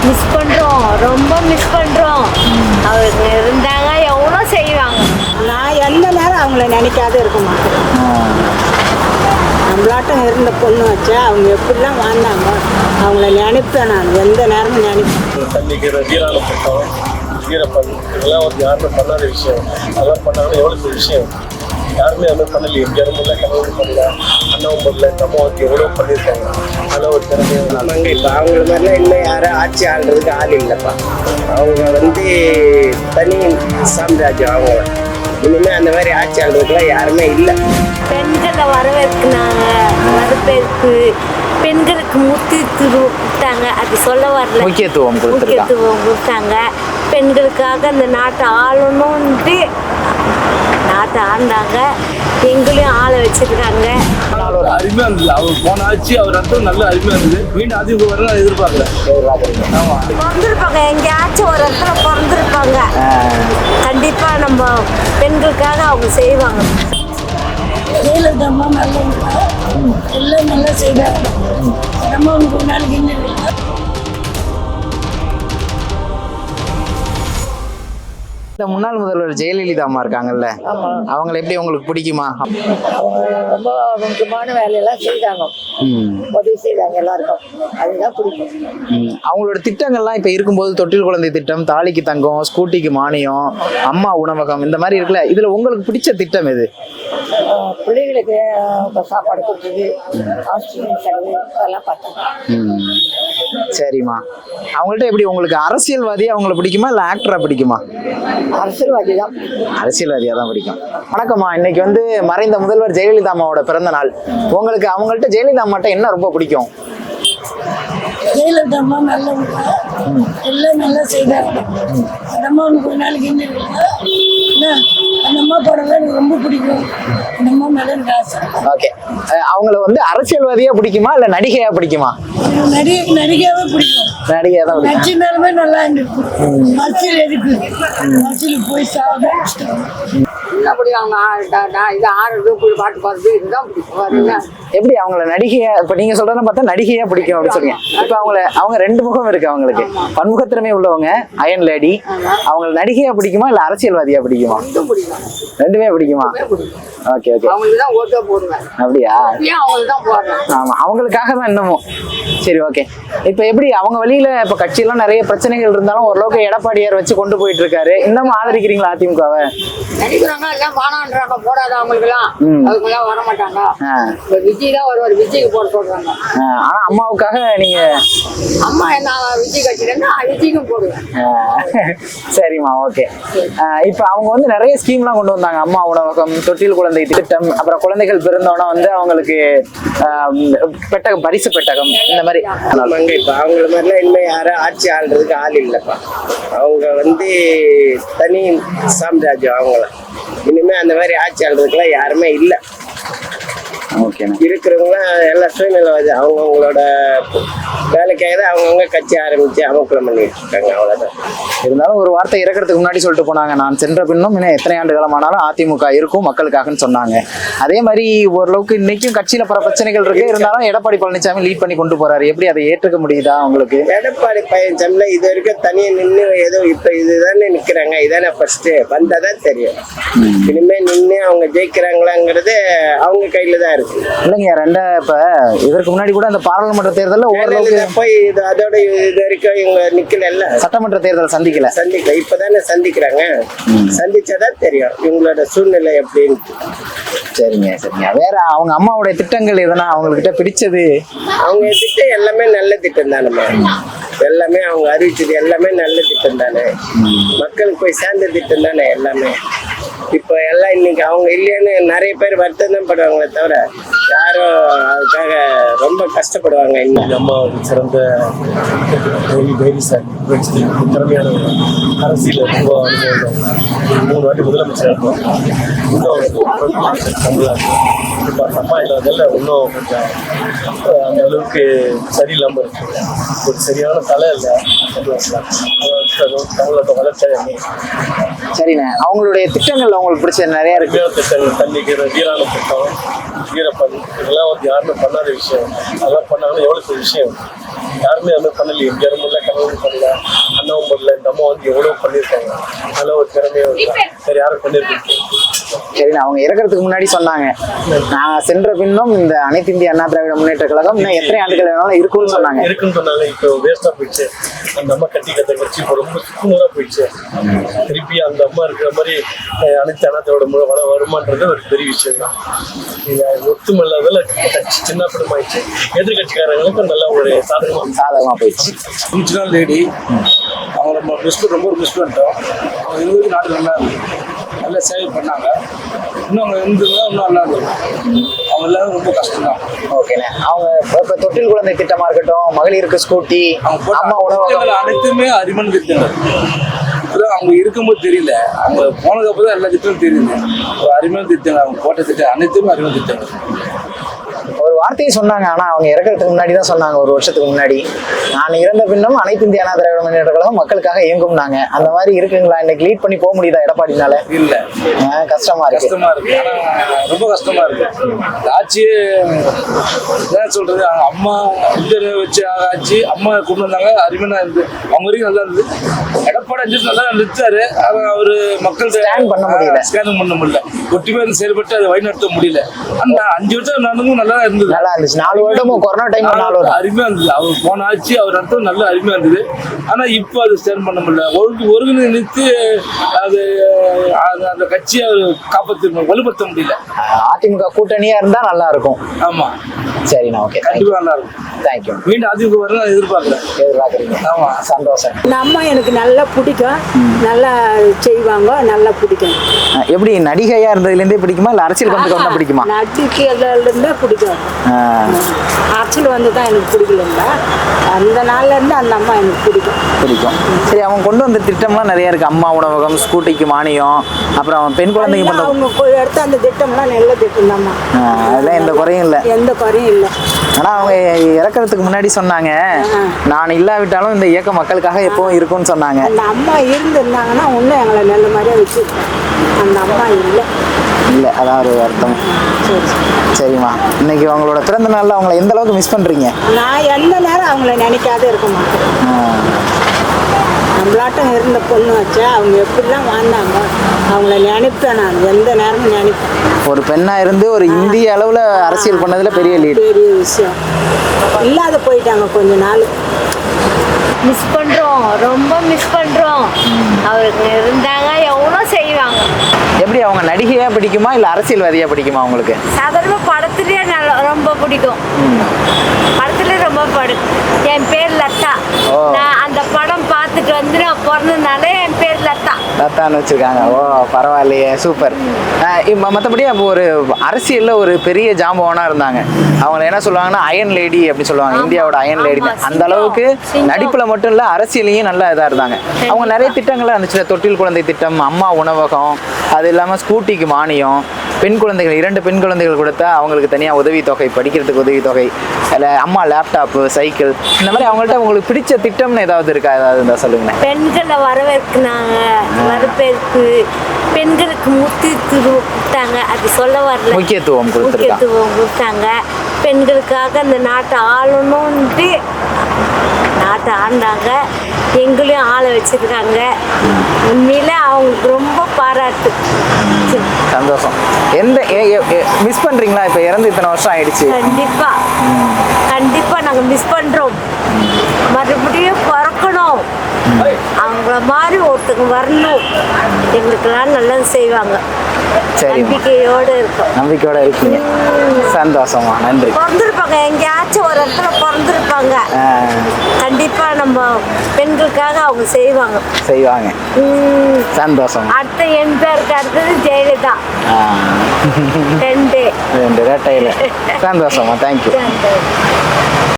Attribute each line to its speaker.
Speaker 1: Miss பண்ணுறோம், ரொம்ப miss பண்ணுறோம். அவங்க இருந்தாங்க எவ்வளோ செய்வாங்க.
Speaker 2: நான் எந்த நேரம் அவங்கள நினைக்காத இருக்க மாட்டேன். நம்மளாட்டம் இருந்த பொண்ணு வச்சா அவங்க எப்படிலாம் வாழ்ந்தாங்க அவங்கள நினைப்பேன். நான் எந்த நேரமும் நினைப்பேன்.
Speaker 3: தண்ணிக்கிற வீராணம் பட்டம் வீரப்பன் இதெல்லாம் ஒரு யாருமே பண்ணாத விஷயம். அதெல்லாம் பண்ணாலும் எவ்வளோ பெரிய விஷயம். யாருமே அது மாதிரி பண்ணலையே. எம்ஜிஆர் முல்ல கனவு பண்ணல, அண்ணாவும் பண்ணல, தம்மாவுக்கு எவ்வளோ பண்ணியிருக்காங்க. அதெல்லாம் ஒரு திறமையாக
Speaker 4: இப்போ அவங்கள மாதிரிலாம் இன்னும் யாரும் ஆட்சி ஆள்றதுக்கு ஆள் இல்லைப்பா. அவங்க தனி சாம்ராஜ்யம். அவங்க இனிமேல் அந்த மாதிரி ஆட்சி ஆள்றதுக்குலாம் யாருமே இல்லை.
Speaker 1: பெண்களை வரவேற்பு பெண்களுக்கு முக்கியத்துவம் கொடுத்தாங்க. அது சொல்ல வரல,
Speaker 5: முக்கியத்துவம்
Speaker 1: கொடுத்தாங்க. பெண்களுக்காக அந்த நாட்டை ஆளணும்ட்டு நாட்டை ஆண்டாங்க. எங்களையும் ஆளை வச்சிருக்காங்க.
Speaker 3: ஒரு அருமையாக இருந்தது. அவர் போன ஆட்சி அவர் அர்த்தம் நல்ல அருமையாக இருந்தது. மீண்டும் அதிமுக வர நான் எதிர்பார்க்கல. ஆமாம்,
Speaker 1: பிறந்திருப்பாங்க, எங்கேயாச்சும் ஒரு இடத்துல பிறந்திருப்பாங்க. கண்டிப்பாக நம்ம பெண்களுக்காக அவங்க செய்வாங்க.
Speaker 2: ஜெயலலிதா நல்லவங்க, எல்லாம் நல்லா செய்தாங்க. நம்ம அவங்க ஒரு நாளைக்கு என்ன
Speaker 5: இந்த முன்னாள் முதல்வர் ஜெயலலிதா அம்மா இருக்காங்கல்ல, அவங்களை எப்படி உங்களுக்கு பிடிக்குமா?
Speaker 2: அவங்க ரொம்ப முக்கியமான வேலையெல்லாம் செய்தாங்க, உதவி செய்தாங்க எல்லாருக்கும். அதுதான் பிடிக்கும்.
Speaker 5: அவங்களோட திட்டங்கள்லாம் இப்ப இருக்கும்போது தொட்டில் குழந்தை திட்டம், தாலிக்கு தங்கம், ஸ்கூட்டிக்கு மானியம், அம்மா உணவகம், இந்த மாதிரி இருக்குல்ல, இதுல உங்களுக்கு பிடிச்ச திட்டம் எது?
Speaker 2: பிள்ளைகளுக்கு சாப்பாடு கொடுத்தது, ஹாஸ்பிட்டல் செலவு அதெல்லாம் பார்த்தோம்.
Speaker 5: சரிம்மா, அவங்கள்ட்ட எப்படி உங்களுக்கு அரசியல்வாதியா அவங்களை பிடிக்குமா இல்ல ஆக்டரா பிடிக்குமா?
Speaker 2: அரசியல்வாதி தான்.
Speaker 5: அரசியல்வாதியா தான் பிடிக்கும். வணக்கம்மா, இன்னைக்கு மறைந்த முதல்வர் ஜெயலலிதா அம்மாவோட பிறந்த நாள். உங்களுக்கு அவங்கள்ட்ட ஜெயலலிதா அம்மாட்ட என்ன ரொம்ப பிடிக்கும்?
Speaker 2: ஜெயலலிதா அம்மா நல்லவங்க, எல்லாம் நல்லா செய்தாங்க. அந்த அம்மா ஒரு நாளைக்கு என்ன அந்த அம்மா படம் எனக்கு ரொம்ப பிடிக்கும். அந்த அம்மா மேல எனக்கு ஆசை.
Speaker 5: ஓகே, அவங்கள அரசியல்வாதியா பிடிக்குமா இல்ல நடிகையா பிடிக்குமா?
Speaker 2: நடிகையாவே பிடிக்கும்.
Speaker 5: நடிகையா தான் பிடிக்கும்.
Speaker 2: நடிச்சிருந்தாலுமே நல்லா இருந்துச்சு. அரசியல் எதுக்கு? அரசியல் போய் சாப்பிட பாட்டு பாடுறது இதுதான் பிடிக்கும்.
Speaker 5: எப்படி அவங்கள நடிகையா, இப்ப நீங்க சொல்றத பார்த்தா நடிகையா பிடிக்கும் அப்படின்னு சொல்றீங்க. இப்ப அவங்க ரெண்டு முகம் இருக்கு அவங்களுக்கு. பன்முகத்திறமை உள்ளவங்க, அயன் லேடி. அவங்கள நடிகையா பிடிக்குமா இல்ல அரசியல்வாதியா பிடிக்குமா? ரெண்டுமே பிடிக்குமா? ஓகே ஓகே, அப்படியா? ஆமா, அவங்களுக்காக தான் இன்னமும். சரி, ஓகே. இப்ப எப்படி அவங்க வழியில இப்ப கட்சியெல்லாம் நிறைய பிரச்சனைகள் இருந்தாலும் ஓரளவுக்கு எடப்பாடியார் வச்சு கொண்டு போயிட்டு இருக்காரு. இன்னமும் ஆதரிக்கிறீங்களா அதிமுகவை?
Speaker 2: நடிக்கிறாங்க எல்லாம் வானான்றாங்க, போடாத அவங்களுக்குலாம் அவங்கெல்லாம் வர மாட்டாங்க. விஜய் தான் வருவார், விஜய்க்கு போட சொல்றாங்க.
Speaker 5: ஆனா அம்மாவுக்காக நீங்க
Speaker 2: அம்மா என்ன விஜய் கட்சியில விஜய்க்கும் போடுவேன்.
Speaker 5: சரிம்மா, ஓகே. இப்ப அவங்க நிறைய ஸ்கீம்லாம் கொண்டு வந்தாங்க. அம்மா உணவகம், தொட்டில் குழந்தை திட்டம், அப்புறம் குழந்தைகள் பிறந்தோன்னா அவங்களுக்கு பெட்டகம், பரிசு பெட்டகம், இந்த மாதிரி.
Speaker 4: இப்ப அவங்கள மாதிரிலாம் இனிமேல் யாரும் ஆட்சி ஆள்றதுக்கு ஆள் இல்லைப்பா. அவங்க தனி சாம்ராஜ்யம். அவங்கள இனிமே அந்த மாதிரி ஆட்சி ஆள்றதுக்குலாம் யாருமே இல்லை. இருக்கிறவங்களாம் எல்லாம் சுயநலவாதி. அவங்கவுங்களோட வேலைக்காக தான் அவங்கவுங்க கட்சி ஆரம்பிச்சு அமக்கலம் பண்ணிட்டு இருக்காங்க. அவ்வளவுதான்.
Speaker 5: இருந்தாலும் ஒரு வார்த்தை இறக்கிறதுக்கு முன்னாடி சொல்லிட்டு போனாங்க, நான் சென்ற பின்னும் இன்னும் எத்தனை ஆண்டு காலமானாலும் அதிமுக இருக்கும் மக்களுக்காகன்னு சொன்னாங்க. அதே மாதிரி ஓரளவுக்கு இன்னைக்கும் கட்சியில பல பிரச்சனைகள் இருக்கு. இருந்தாலும் எடப்பாடி பழனிசாமி லீட் பண்ணி கொண்டு போறாரு. எப்படி அதை ஏற்றுக்க முடியுதா உங்களுக்கு?
Speaker 4: எடப்பாடி பழனிசாமில இது வரைக்கும் தனியா நின்று ஏதோ இப்ப இதுதானே நிக்கிறாங்க. இதானே ஃபர்ஸ்ட் வந்தாதான் தெரியும். இனிமே நின்று அவங்க ஜெயிக்கிறாங்களாங்கிறது அவங்க கையில தான் இருக்கு.
Speaker 5: இல்லைங்க, இப்ப இதற்கு முன்னாடி கூட அந்த பாராளுமன்ற தேர்தலில் ஓரளவுக்கு
Speaker 4: போய் அதோட இது வரைக்கும் இவங்க நிக்கல.
Speaker 5: சட்டமன்ற தேர்தல் சந்திக்கல.
Speaker 4: இப்பதானே சந்திக்கிறாங்க. சந்திச்சாதான் தெரியும் இவங்களோட சூழ்நிலை எப்படின்னு.
Speaker 5: சரிங்க. வேற அவங்க அம்மாவுடைய திட்டங்கள் எதனா அவங்ககிட்ட பிடிச்சது?
Speaker 4: அவங்க திட்டம் எல்லாமே நல்ல திட்டம் தானே. எல்லாமே அவங்க அறிவிச்சது எல்லாமே நல்ல திட்டம் தானே. மக்களுக்கு போய் சேர்ந்த திட்டம் தானே எல்லாமே. இப்போ எல்லாம் இன்னைக்கு அவங்க இல்லைன்னு நிறைய பேர் வருத்தம் தான் படுவாங்களே தவிர யாரும் அதுக்காக ரொம்ப கஷ்டப்படுவாங்க.
Speaker 3: இன்னைக்கு அம்மா சிறந்த திறமையான அரசியல் ரொம்ப அனுபவம். 3 வாட்டி முதலமைச்சர் இருக்கும். இப்போ அம்மா இல்லாததில் இன்னும் கொஞ்சம் அந்த அளவுக்கு சரியில்லாமல் இருக்கு. ஒரு சரியான தலை இல்லை தமிழோட வளர்ச்சி.
Speaker 5: சரிண்ணே, அவங்களுடைய திட்டங்கள் உங்களுக்கு பிடிச்ச நிறைய இருக்கு.
Speaker 3: திட்டங்கள், தண்ணிக்கிற வீராணம் திட்டம், வீரப்பன், இதெல்லாம் யாருமே பண்ணாத விஷயம். அதெல்லாம் பண்ணாங்கன்னா எவ்வளோ பெரிய விஷயம். யாருமே அது மாதிரி பண்ணலையே. எம்ஜிஆர் முல்ல கனவு பண்ணல, அண்ணாவும் பண்ணல, இந்த அம்மா வந்து எவ்வளவு பண்ணியிருக்காங்க. நல்ல ஒரு திறமையா இருக்கா, வேற யாரும் பண்ணியிருக்கீங்க?
Speaker 5: சரிண்ணா, அவங்க இறக்கறதுக்கு முன்னாடி சொன்னாங்க, நான் சென்ற பின்னும் இந்த அனைத்து இந்திய அண்ணா திராவிட முன்னேற்ற கழகம் இன்னும் எத்தனை ஆண்டுகள் வேணாலும் இருக்கும்னு சொன்னாங்க.
Speaker 3: இருக்குன்னு சொன்னாங்க. இப்போ வேஸ்டா போயிடுச்சு. அந்த அம்மா கட்டி கத்த வச்சு இப்போ ரொம்ப சுக்குநூறா போயிடுச்சு. திருப்பி அந்த அம்மா இருக்கிற மாதிரி அனைத்து அண்ணாத்தோட வருமானது ஒரு பெரிய விஷயம் தான். ஒத்துமை இல்லாததால கட்சி சின்ன படமாயிடுச்சு. எதிர்கட்சிக்காரங்களுக்கு நல்ல ஒரு
Speaker 5: சாதகமா போயிடுச்சு.
Speaker 6: ஃபங்க்ஷனல் லேடி அவங்க நம்ம ரொம்ப மிஸ் பண்ணிட்டோம். அவங்க இருபது நாடு நல்லா நல்ல சேவை பண்ணாங்க. இன்னும் அவங்க இருந்திருந்தா இன்னும் நல்லா இருக்கும். அவங்க எல்லாரும் ரொம்ப கஷ்டம் தான்.
Speaker 5: ஓகேண்ணே, அவங்க இப்போ தொட்டில் குழந்தை திட்டமா இருக்கட்டும், மகளிருக்கு ஸ்கூட்டி, அம்மா உணவகம்
Speaker 6: அனைத்துமே அரிமன் திட்டங்கள். இப்போதான் அவங்க இருக்கும்போது தெரியல, அவங்க போனதுக்கு அப்புறம் தான் எல்லா திட்டமும் தெரியுது. ஒரு அரிமன் திட்டங்கள், அவங்க போட்ட திட்டம் அனைத்துமே அரிமன் திட்டங்கள்.
Speaker 5: ஒரு வார்த்தையை சொன்னாங்க, ஆனா அவங்க இறக்கிறதுக்கு முன்னாடி தான் சொன்னாங்க, ஒரு வருஷத்துக்கு முன்னாடி, நான் இறந்த பின்னும் அனைத்து இந்திய அண்ணா திராவிட முன்னேற்ற கழகம் மக்களுக்காக இயங்கும்னாங்க. அந்த மாதிரி இருக்குங்களா? இன்னைக்கு லீட் பண்ணி போக முடியுதா எடப்பாடினால?
Speaker 6: இல்ல,
Speaker 5: கஷ்டமா இருக்கு.
Speaker 6: ஆனா ரொம்ப கஷ்டமா இருக்கு. ஆட்சியே என்ன சொல்றது, அம்மா வச்சு ஆட்சி அம்மா கொண்டு வந்தாங்க, அருமையா இருந்தது. அவங்க வரைக்கும் நல்லா இருந்தது. எடப்பாடி 5 வருஷம் நல்லா நிறுத்தாரு. அவரு மக்கள்
Speaker 5: ஸ்கேன் பண்ண
Speaker 6: முடியல, ஒற்றுமையா செயல்பட்டு அதை வழிநடத்த முடியல. அந்த 5 வருஷம் நடந்தும் நல்லா இருந்தது.
Speaker 5: நல்லா இருந்துச்சு. 4 வருடமும் கொரோனா டைம்
Speaker 6: அருமையா இருந்தது. அவர் போன ஆட்சி அவர் நடத்தம் நல்ல அருமையா இருந்தது. ஆனா இப்போ அது ஸ்டாண்ட் பண்ண முடியல. ஒருங்கிணைத்து அது அந்த கட்சியை அவர் காப்பாற்ற வலுப்படுத்த முடியல.
Speaker 5: அதிமுக கூட்டணியா இருந்தா நல்லா இருக்கும்.
Speaker 6: ஆமா,
Speaker 5: சரிண்ணா, ஓகே,
Speaker 6: கண்டிப்பா நல்லா இருக்கும்.
Speaker 5: தேங்க்யூ.
Speaker 6: மீண்டும் அதிமுக வர எதிர்பார்க்குறீங்க?
Speaker 5: ஆமா, சந்தோஷம்.
Speaker 2: நம்ம எனக்கு நல்லா பிடிக்கும், நல்லா செய்வாங்க, நல்லா பிடிக்கும்.
Speaker 5: எப்படி நடிகையா இருந்ததுலேருந்தே பிடிக்குமா, இல்லை அரசியல் வந்து வந்தா பிடிக்குமா?
Speaker 2: நடிகையிலேருந்தே பிடிக்கும். அரசியல் வந்து தான் எனக்கு பிடிக்கல. அந்த நாள்ல இருந்து அந்த அம்மா எனக்கு பிடிக்கும்.
Speaker 5: சரி, அவங்க கொண்டு வந்த திட்டம்லாம் நிறைய இருக்கு. அம்மா உணவகம், ஸ்கூட்டிக்கு மானியம், அப்புறம் பெண் குழந்தைங்க
Speaker 2: அவங்க எடுத்த அந்த திட்டம்லாம் நல்ல திட்டம் தான்மா.
Speaker 5: அதெல்லாம் எந்த குறையும் இல்லை.
Speaker 2: எந்த குறையும் இல்லை.
Speaker 5: ஆனா அவங்க இறக்கறதுக்கு முன்னாடி சொன்னாங்க, நான் இல்லாவிட்டாலும் இந்த இயக்கம் மக்களுக்காக எப்பவும் இருக்கும்னு சொன்னாங்க.
Speaker 2: அந்த அம்மா இருந்திருந்தாங்கன்னா இன்னும் எங்களை நல்ல மாதிரியா வச்சு. அந்த அம்மா இல்லை.
Speaker 5: அதான் ஒரு அர்த்தம். சரிம்மா, இன்னைக்கு அவங்களோட பிறந்த நாள்ல அவங்களை எந்த அளவுக்கு மிஸ் பண்றீங்க?
Speaker 2: நான் எந்த நேரம் அவங்கள நினைக்காத இருக்க மாட்டேன். நம்மளாட்டம் இருந்த பொண்ணு வச்சா அவங்க எப்படிலாம் வாழ்ந்தாங்க, அவங்கள நினைப்பேன். நான் எந்த நேரமும் நினைப்பேன்.
Speaker 5: ஒரு பெண்ணா இருந்து ஒரு இந்திய அளவுல அரசியல் பண்ணதுல பெரிய
Speaker 2: விஷயம். இல்லாத போயிட்டாங்க கொஞ்ச நாள்.
Speaker 1: மிஸ் பண்றோம், ரொம்ப மிஸ் பண்றோம். அவருக்கு இருந்தாங்க, எவ்வளோ செய்வாங்க.
Speaker 5: எப்படி அவங்க நடிகையா பிடிக்குமா இல்லை அரசியல்வாதியா பிடிக்குமா உங்களுக்கு?
Speaker 1: சாதாரண படத்துலயே ரொம்ப பிடிக்கும். படத்துல ரொம்ப பிடிக்கும். என் பேர் லதா. நான் அந்த படம் பார்த்துட்டு வந்து நான் பிறந்ததுனால என் பேர் லதா.
Speaker 5: லதான்னு வச்சிருக்காங்க. ஓ, பரவாயில்லையே, சூப்பர். மற்றபடி அப்போ ஒரு அரசியல்ல ஒரு பெரிய ஜாம்பவானா இருந்தாங்க. அவங்க என்ன சொல்லுவாங்கன்னா அயன் லேடி அப்படி சொல்லுவாங்க. இந்தியாவோட அயன் லேடி. அந்த அளவுக்கு நடிப்புல மட்டும் இல்ல, அரசியலையும் நல்லா இதா இருந்தாங்க. அவங்க நிறைய திட்டங்கள்லாம் இருந்துச்சு. தொட்டில் குழந்தை திட்டம், அம்மா உணவகம், அது இல்லாம ஸ்கூட்டிக்கு மானியம், பெண் குழந்தைகள் 2 பெண் குழந்தைகள் கொடுத்தா அவங்களுக்கு தனியாக உதவித்தொகை, படிக்கிறதுக்கு உதவித்தொகை, இல்லை அம்மா லேப்டாப்பு, சைக்கிள், இந்த மாதிரி அவங்கள்ட்ட உங்களுக்கு பிடிச்ச திட்டம்னு ஏதாவது இருக்கா? ஏதாவது இருந்தால் சொல்லுங்க.
Speaker 1: பெண்களை வரவேற்கினாங்க, வரவேற்பு, பெண்களுக்கு முக்கியத்துவம் கொடுத்தாங்க. அது சொல்ல வரல,
Speaker 5: முக்கியத்துவம்
Speaker 1: கொடுத்தாங்க. பெண்களுக்காக இந்த நாட்டை ஆளணும்ட்டு நாட்டை ஆண்டாங்க. எங்களையும் ஆள வச்சிருக்காங்க. உண்மையில அவங்களுக்கு ரொம்ப பாராட்டு.
Speaker 5: சந்தோஷம். எந்த மிஸ் பண்றீங்களா? இப்ப இறந்து இத்தனை வருஷம் ஆயிடுச்சு.
Speaker 1: கண்டிப்பா நாங்க மிஸ் பண்றோம். மறுபடியும் பிறக்கணும், அவங்கள மாதிரி ஒருத்தங்க வரணும். எங்களுக்கெல்லாம் நல்லது செய்வாங்க. நம்பிக்கையோட
Speaker 5: இருக்கீங்க. சந்தோஷமா, நன்றி.
Speaker 1: பிறந்திருப்பாங்க, எங்கேயாச்சும் ஒரு இடத்துல பிறந்திருப்பாங்க. கண்டிப்பா நம்ம பெண்களுக்காக அவங்க செய்வாங்க.
Speaker 5: சந்தோஷம்.
Speaker 1: அடுத்த என் பேருக்கு அடுத்தது ஜெயலலிதா. 2
Speaker 5: ரெட்டையில. சந்தோஷமா, தேங்க்யூ.